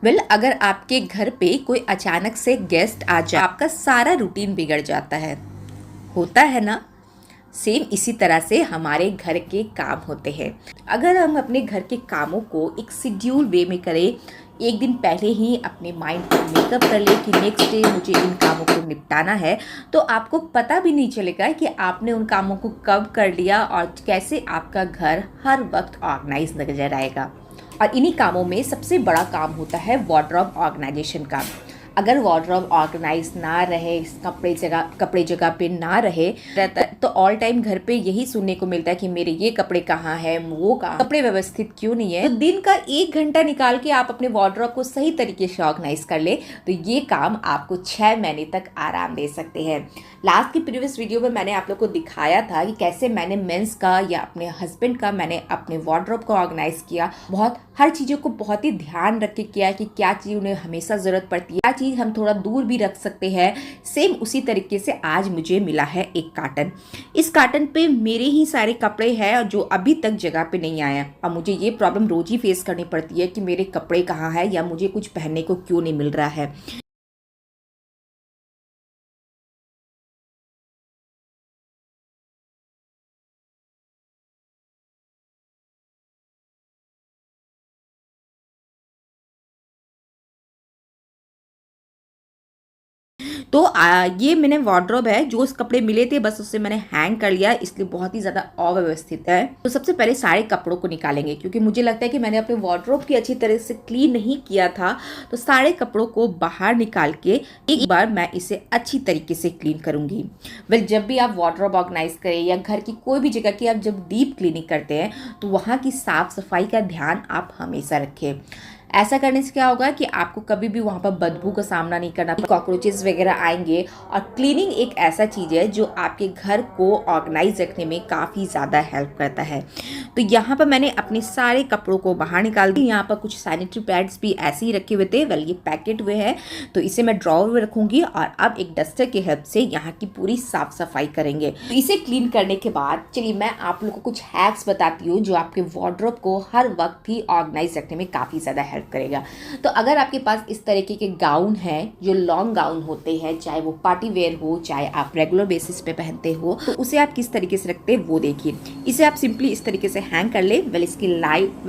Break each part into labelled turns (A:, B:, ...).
A: अगर आपके घर पे कोई अचानक से गेस्ट आ जाए, आपका सारा रूटीन बिगड़ जाता है, होता है ना। सेम इसी तरह से हमारे घर के काम होते हैं। अगर हम अपने घर के कामों को एक शेड्यूल वे में करें, एक दिन पहले ही अपने माइंड को मेकअप कर ले कि नेक्स्ट डे मुझे इन कामों को निपटाना है, तो आपको पता भी नहीं चलेगा कि आपने उन कामों को कब कर लिया और कैसे आपका घर हर वक्त ऑर्गेनाइज नजर आएगा। और इन्हीं कामों में सबसे बड़ा काम होता है वार्डरोब ऑर्गेनाइजेशन का। अगर वार्डरोब ऑर्गेनाइज ना रहे, कपड़े जगह पे ना रहे रहता है, तो ऑल टाइम घर पे यही सुनने को मिलता है कि मेरे ये कपड़े कहाँ है, वो कहाँ, कपड़े व्यवस्थित क्यों नहीं है। तो दिन का 1 घंटा निकाल के आप अपने वार्डरोब को सही तरीके से ऑर्गेनाइज कर ले, तो ये काम आपको 6 महीने तक आराम दे सकते हैं। लास्ट की प्रीवियस वीडियो में मैंने आप लोग को दिखाया था कि कैसे मैंने मेंस का या अपने हस्बैंड का मैंने अपने वार्डरोब को ऑर्गेनाइज किया। हर चीज़ों को बहुत ही ध्यान रख के किया कि क्या चीज़ उन्हें हमेशा ज़रूरत पड़ती है, क्या चीज़ हम थोड़ा दूर भी रख सकते हैं। सेम उसी तरीके से आज मुझे मिला है एक कार्टन। इस कार्टन पे मेरे ही सारे कपड़े हैं और जो अभी तक जगह पे नहीं आया। अब मुझे ये प्रॉब्लम रोज ही फेस करनी पड़ती है कि मेरे कपड़े कहाँ हैं या मुझे कुछ पहनने को क्यों नहीं मिल रहा है। तो ये मैंने वार्डरोब है, जो कपड़े मिले थे बस उससे मैंने हैंग कर लिया, इसलिए बहुत ही ज़्यादा अव्यवस्थित है। तो सबसे पहले सारे कपड़ों को निकालेंगे, क्योंकि मुझे लगता है कि मैंने अपने वार्डरोब की अच्छी तरह से क्लीन नहीं किया था। तो सारे कपड़ों को बाहर निकाल के एक बार मैं इसे अच्छी तरीके से क्लीन करूंगी। जब भी आप वार्डरोब ऑर्गेनाइज करें या घर की कोई भी जगह की आप जब डीप क्लीनिंग करते हैं, तो वहाँ की साफ सफाई का ध्यान आप हमेशा रखें। ऐसा करने से क्या होगा कि आपको कभी भी वहाँ पर बदबू का सामना नहीं करना, कॉकरोचेस वगैरह आएंगे। और क्लीनिंग एक ऐसा चीज़ है जो आपके घर को ऑर्गेनाइज रखने में काफ़ी ज़्यादा हेल्प करता है। तो यहाँ पर मैंने अपने सारे कपड़ों को बाहर निकाल दी। यहाँ पर कुछ सैनिटरी पैड्स भी ऐसे ही रखे हुए थे, ये पैकेट हुए हैं, तो इसे मैं ड्रॉवर में रखूँगी। और अब एक डस्टर की हेल्प से यहाँ की पूरी साफ सफाई करेंगे। तो इसे क्लीन करने के बाद चलिए मैं आप लोगों को कुछ हैक्स बताती हूँ जो आपके वार्डरोब को हर वक्त ही ऑर्गेनाइज रखने में काफ़ी ज़्यादा हेल्प करेगा। तो अगर आपके पास इस तरीके के गाउन हैं, जो लॉन्ग गाउन होते हैं, चाहे वो पार्टी वेयर हो, चाहे आप रेगुलर बेसिस पे पहनते हो, तो उसे आप किस तरीके से रखते हैं वो देखिए। इसे आप सिंपली इस तरीके से हैंग कर ले।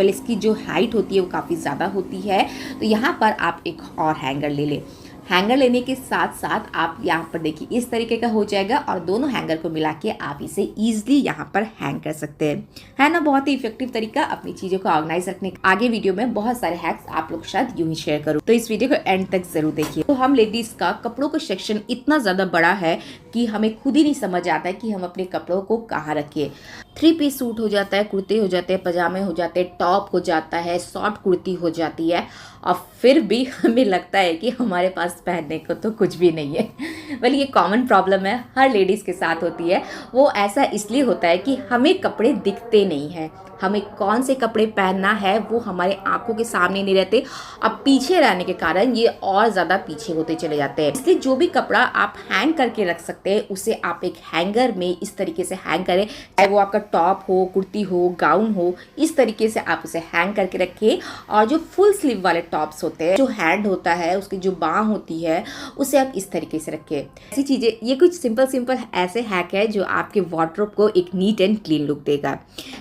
A: इसकी जो हाइट होती है वो काफ़ी ज़्यादा होती है, तो यहाँ पर आप एक और हैंगर ले लें। हैंगर लेने के साथ साथ आप यहाँ पर देखिए इस तरीके का हो जाएगा, और दोनों हैंगर को मिला के आप इसे ईजिली यहाँ पर हैंग कर सकते हैं। है ना, बहुत ही इफेक्टिव तरीका अपनी चीज़ों को ऑर्गेनाइज रखने का। आगे वीडियो में बहुत सारे हैक्स आप लोग शायद यूं ही शेयर करूँ, तो इस वीडियो को एंड तक जरूर देखिए। तो हम लेडीज का कपड़ों का सेक्शन इतना ज़्यादा बड़ा है कि हमें खुद ही नहीं समझ आता है कि हम अपने कपड़ों को कहाँ रखें। 3 पीस सूट हो जाता है, कुर्ते हो जाते हैं, पजामे हो जाते हैं, टॉप हो जाता है, शॉर्ट कुर्ती हो जाती है, और फिर भी हमें लगता है कि हमारे पास पहनने को तो कुछ भी नहीं है। ये कॉमन प्रॉब्लम है, हर लेडीज़ के साथ होती है। वो ऐसा इसलिए होता है कि हमें कपड़े दिखते नहीं हैं, हमें कौन से कपड़े पहनना है वो हमारे आंखों के सामने नहीं रहते। अब पीछे रहने के कारण ये और ज़्यादा पीछे होते चले जाते हैं। इसलिए जो भी कपड़ा आप हैंग करके रख सकते हैं उसे आप एक हैंगर में इस तरीके से हैंग करें, चाहे वो आपका टॉप हो, कुर्ती हो, गाउन हो, इस तरीके से आप उसे हैंग करके रखें। और जो फुल स्लीव वाले टॉप्स होते हैं, जो हैंड होता है, उसकी जो बाँह होती है, उसे आप इस तरीके से रखें। ऐसी चीज़ें, ये कुछ सिंपल ऐसे हैक है जो आपके वार्डरोब को एक नीट एंड क्लीन लुक देगा।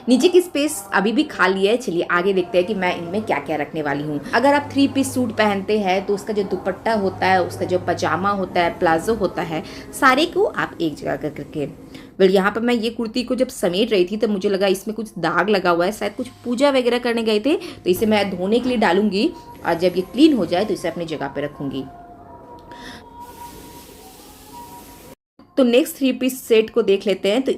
A: नीचे की स्पेस अभी भी खाली है, चलिए आगे देखते हैं कि मैं इनमें क्या क्या रखने वाली हूँ। अगर आप 3 पीस सूट पहनते हैं तो उसका जो दुपट्टा होता है, उसका जो पजामा होता है, प्लाजो होता है, सारे को आप एक जगह कर करके यहाँ पर मैं ये कुर्ती को जब समेट रही थी तो मुझे लगा इसमें कुछ दाग लगा हुआ है, शायद कुछ पूजा वगैरह करने गए थे, तो इसे मैं धोने के लिए डालूंगी और जब ये क्लीन हो जाए तो इसे अपनी जगह पे रखूंगी। तो नेक्स्ट 3 पीस सेट को देख लेते हैं। तो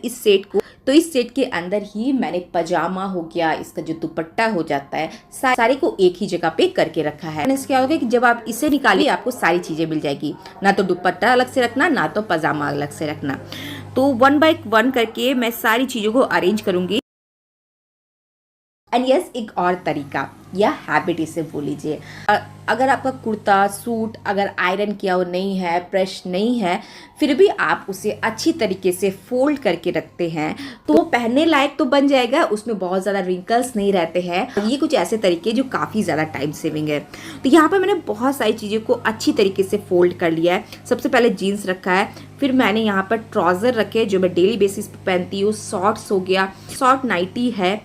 A: इस सेट के अंदर ही मैंने पजामा हो गया, इसका जो दुपट्टा हो जाता है, सारे को एक ही जगह पे करके रखा है। इससे क्या होगा कि जब आप इसे निकालिए आपको सारी चीजें मिल जाएगी, ना तो दुपट्टा अलग से रखना, ना तो पजामा अलग से रखना। तो 1 बाय 1 करके मैं सारी चीजों को अरेंज करूंगी। एंड यस, एक और तरीका, या हैबिट इसे बोल लीजिए। अगर आपका कुर्ता सूट अगर आयरन किया हुआ नहीं है, प्रेस नहीं है, फिर भी आप उसे अच्छी तरीके से फोल्ड करके रखते हैं तो वो पहनने लायक तो बन जाएगा, उसमें बहुत ज़्यादा रिंकल्स नहीं रहते हैं। ये कुछ ऐसे तरीके जो काफ़ी ज़्यादा टाइम सेविंग है। तो यहाँ पर मैंने बहुत सारी चीज़ों को अच्छी तरीके से फोल्ड कर लिया है। सबसे पहले जीन्स रखा है, फिर मैंने यहाँ पर ट्राउज़र रखे जो मैं डेली बेसिस पे पहनती हूँ, शॉर्ट्स हो गया, शॉर्ट नाइटी है,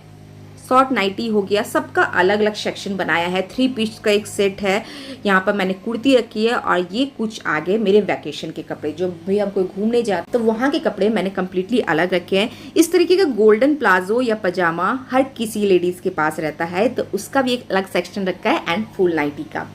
A: शॉर्ट नाइटी हो गया, सबका अलग अलग सेक्शन बनाया है। 3 पीस का एक सेट है। यहाँ पर मैंने कुर्ती रखी है और ये कुछ आगे मेरे वैकेशन के कपड़े, जो भी हम कोई घूमने जाते तो वहाँ के कपड़े मैंने कम्प्लीटली अलग रखे हैं। इस तरीके का गोल्डन प्लाजो या पजामा हर किसी लेडीज़ के पास रहता है, तो उसका भी एक अलग सेक्शन रखा है एंड फुल नाइटी का।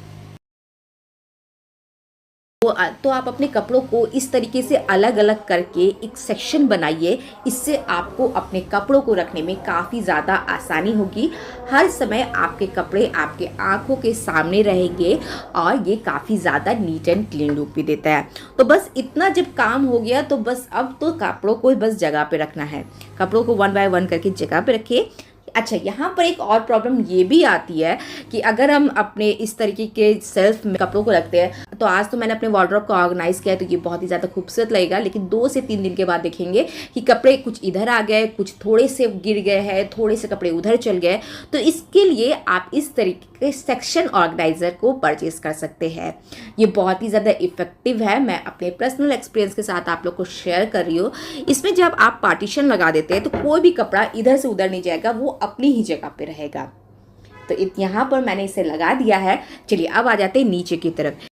A: तो आप अपने कपड़ों को इस तरीके से अलग अलग करके एक सेक्शन बनाइए। इससे आपको अपने कपड़ों को रखने में काफ़ी ज़्यादा आसानी होगी। हर समय आपके कपड़े आपके आंखों के सामने रहेंगे और ये काफ़ी ज़्यादा नीट एंड क्लीन लुक भी देता है। तो बस इतना जब काम हो गया तो बस अब तो कपड़ों को बस जगह पे रखना है। कपड़ों को 1 बाय 1 करके जगह पे रखिए। अच्छा, यहाँ पर एक और प्रॉब्लम ये भी आती है कि अगर हम अपने इस तरीके के सेल्फ में कपड़ों को रखते हैं, तो आज तो मैंने अपने वार्डरोब को ऑर्गेनाइज किया है तो ये बहुत ही ज़्यादा खूबसूरत लगेगा, लेकिन 2 से 3 दिन के बाद देखेंगे कि कपड़े कुछ इधर आ गए, कुछ थोड़े से गिर गए हैं, थोड़े से कपड़े उधर चल गए। तो इसके लिए आप इस तरीके के सेक्शन ऑर्गेनाइजर को परचेज कर सकते हैं। ये बहुत ही ज़्यादा इफेक्टिव है। मैं अपने पर्सनल एक्सपीरियंस के साथ आप लोग को शेयर कर रही हूँ। इसमें जब आप पार्टीशन लगा देते हैं तो कोई भी कपड़ा इधर से उधर नहीं जाएगा, वो अपनी ही जगह पे रहेगा। तो यहाँ पर मैंने इसे लगा दिया है। चलिए अब आ जाते हैं नीचे की तरफ।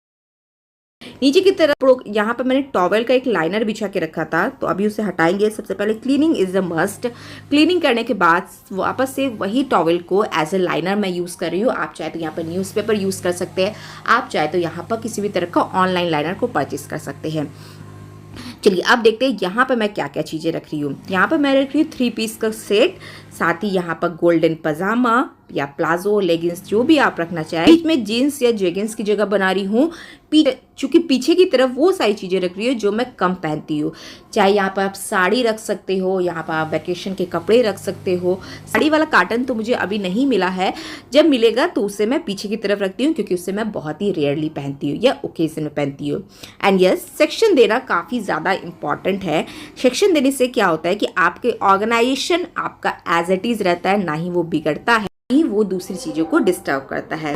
A: नीचे की तरफ यहाँ पर मैंने टॉवेल का एक लाइनर बिछा के रखा था, तो अभी उसे हटाएंगे। सबसे पहले cleaning is a must. Cleaning करने के बाद वापस से वही टॉवेल को एज ए लाइनर मैं यूज़ कर रही हूँ। आप चाहे तो यहाँ पर न्यूज़पेपर यूज़ कर सकते हैं, आप चाहे तो यहाँ पर किसी भी तरह का ऑनलाइन लाइनर को परचेज कर सकते हैं। चलिए अब देखते हैं यहाँ पर मैं क्या क्या चीज़ें रख रही हूँ। यहाँ पर मैं रख रही हूँ 3 पीस का सेट, साथ ही यहाँ पर गोल्डन पजामा या प्लाजो, लेगिंग्स, जो भी आप रखना चाहें। बीच में जीन्स या जेगिंग्स की जगह बना रही हूँ, चूंकि पीछे की तरफ वो सारी चीज़ें रख रही हूँ जो मैं कम पहनती हूँ। चाहे यहाँ पर आप साड़ी रख सकते हो, यहाँ पर आप वैकेशन के कपड़े रख सकते हो। साड़ी वाला कार्टन तो मुझे अभी नहीं मिला है, जब मिलेगा तो उसे मैं पीछे की तरफ रखती हूँ, क्योंकि उससे मैं बहुत ही रेयरली पहनती हूँ या ओकेजन में पहनती हूँ। एंड यस, सेक्शन देना काफ़ी ज़्यादा इंपॉर्टेंट है। सेक्शन देने से क्या होता है कि आपके ऑर्गेनाइजेशन आपका एज इट इज़ रहता है, ना ही वो बिगड़ता है, ही वो दूसरी चीज़ों को डिस्टर्ब करता है।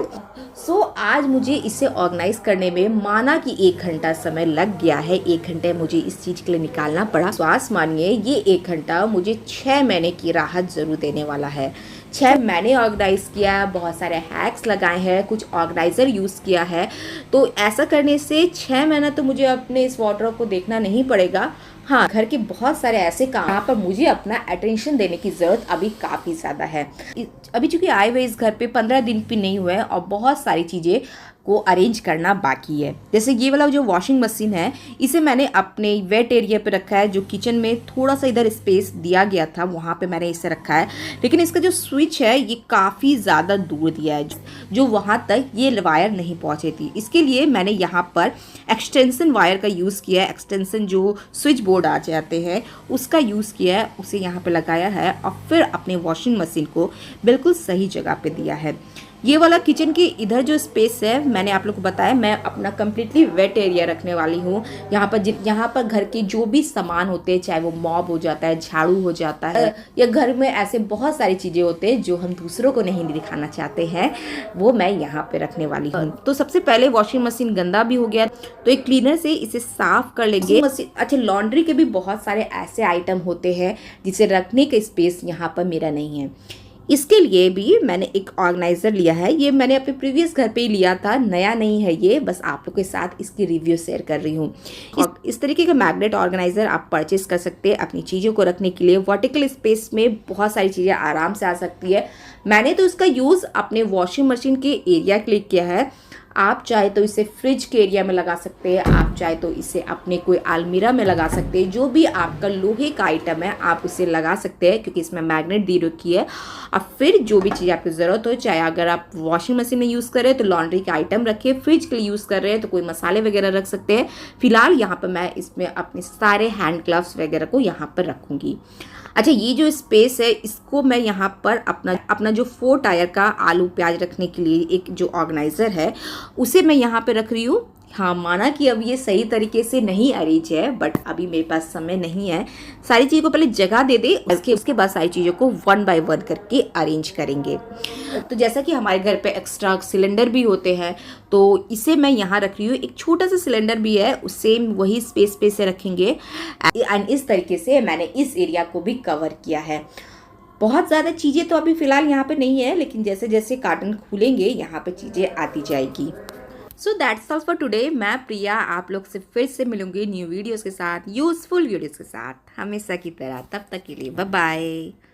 A: सो आज मुझे इसे ऑर्गेनाइज करने में माना कि 1 घंटा समय लग गया है। 1 घंटे मुझे इस चीज़ के लिए निकालना पड़ा। विश्वास मानिए, ये 1 घंटा मुझे 6 महीने की राहत ज़रूर देने वाला है। 6 मैंने ऑर्गेनाइज किया, बहुत सारे हैक्स लगाए हैं, कुछ ऑर्गेनाइज़र यूज़ किया है। तो ऐसा करने से 6 महीना तो मुझे अपने इस वार्डरोब को देखना नहीं पड़ेगा। हाँ, घर के बहुत सारे ऐसे काम यहाँ पर मुझे अपना अटेंशन देने की ज़रूरत अभी काफ़ी ज़्यादा है। अभी चूँकि आए हुए इस घर पे 15 दिन भी नहीं हुए और बहुत सारी चीज़ें को अरेंज करना बाकी है। जैसे ये वाला जो वॉशिंग मशीन है, इसे मैंने अपने वेट एरिया पे रखा है। जो किचन में थोड़ा सा इधर स्पेस दिया गया था वहाँ पे मैंने इसे रखा है, लेकिन इसका जो स्विच है ये काफ़ी ज़्यादा दूर दिया है, जो वहाँ तक ये वायर नहीं पहुँचे थी। इसके लिए मैंने यहाँ पर एक्सटेंसन वायर का यूज़ किया है। एक्सटेंसन जो स्विच बोर्ड आ जाते हैं उसका यूज़ किया है, उसे यहाँ पर लगाया है और फिर अपने वॉशिंग मशीन को बिल्कुल सही जगह पे दिया है। ये वाला किचन की इधर जो स्पेस है, मैंने आप लोग को बताया मैं अपना कम्प्लीटली वेट एरिया रखने वाली हूँ। यहाँ पर घर के जो भी सामान होते हैं, चाहे वो मॉप हो जाता है, झाड़ू हो जाता है, या घर में ऐसे बहुत सारी चीज़ें होते हैं जो हम दूसरों को नहीं दिखाना चाहते हैं, वो मैं यहाँ पे रखने वाली हूँ। तो सबसे पहले वॉशिंग मशीन गंदा भी हो गया तो एक क्लीनर से इसे साफ कर लेंगे। अच्छा, लॉन्ड्री के भी बहुत सारे ऐसे आइटम होते हैं जिसे रखने का स्पेस यहाँ पर मेरा नहीं है। इसके लिए भी मैंने एक ऑर्गेनाइज़र लिया है। ये मैंने अपने प्रीवियस घर पे ही लिया था, नया नहीं है ये, बस आप लोग के साथ इसकी रिव्यू शेयर कर रही हूँ। इस तरीके का मैग्नेट ऑर्गेनाइज़र आप परचेस कर सकते हैं अपनी चीज़ों को रखने के लिए। वर्टिकल स्पेस में बहुत सारी चीज़ें आराम से आ सकती है। मैंने तो इसका यूज़ अपने वॉशिंग मशीन के एरिया के लिए किया है। आप चाहे तो इसे फ्रिज के एरिया में लगा सकते हैं, आप चाहे तो इसे अपने कोई अलमीरा में लगा सकते हैं। जो भी आपका लोहे का आइटम है आप उसे लगा सकते हैं, क्योंकि इसमें मैग्नेट दी रखी है। और फिर जो भी चीज़ आपकी ज़रूरत हो, चाहे अगर आप वॉशिंग मशीन में यूज़ कर रहे हैं तो लॉन्ड्री का आइटम रखिए, फ्रिज के लिए यूज़ कर रहे हैं तो कोई मसाले वगैरह रख सकते हैं। फिलहाल यहाँ पर मैं इसमें अपने सारे हैंड ग्लव्स वगैरह को यहाँ पर रखूँगी। अच्छा, ये जो स्पेस है इसको मैं यहाँ पर अपना जो 4 टायर का आलू प्याज रखने के लिए एक जो ऑर्गेनाइज़र है उसे मैं यहाँ पे रख रही हूँ। हाँ, माना कि अब ये सही तरीके से नहीं अरेंज है, बट अभी मेरे पास समय नहीं है। सारी चीज़ों को पहले जगह दे दे, उसके बाद सारी चीज़ों को 1 बाय 1 करके अरेंज करेंगे। तो जैसा कि हमारे घर पे एक्स्ट्रा सिलेंडर भी होते हैं, तो इसे मैं यहाँ रख रही हूँ। एक छोटा सा सिलेंडर भी है, सेम वही स्पेस पे से रखेंगे। एंड इस तरीके से मैंने इस एरिया को भी कवर किया है। बहुत ज़्यादा चीज़ें तो अभी फ़िलहाल यहाँ पे नहीं है, लेकिन जैसे जैसे कार्टन खुलेंगे यहाँ पे चीज़ें आती जाएगी। So that's all for today. मैं प्रिया आप लोग से फिर से मिलूंगी न्यू वीडियोज़ के साथ, यूज़फुल वीडियोज़ के साथ, हमेशा की तरह। तब तक के लिए बाय बाय।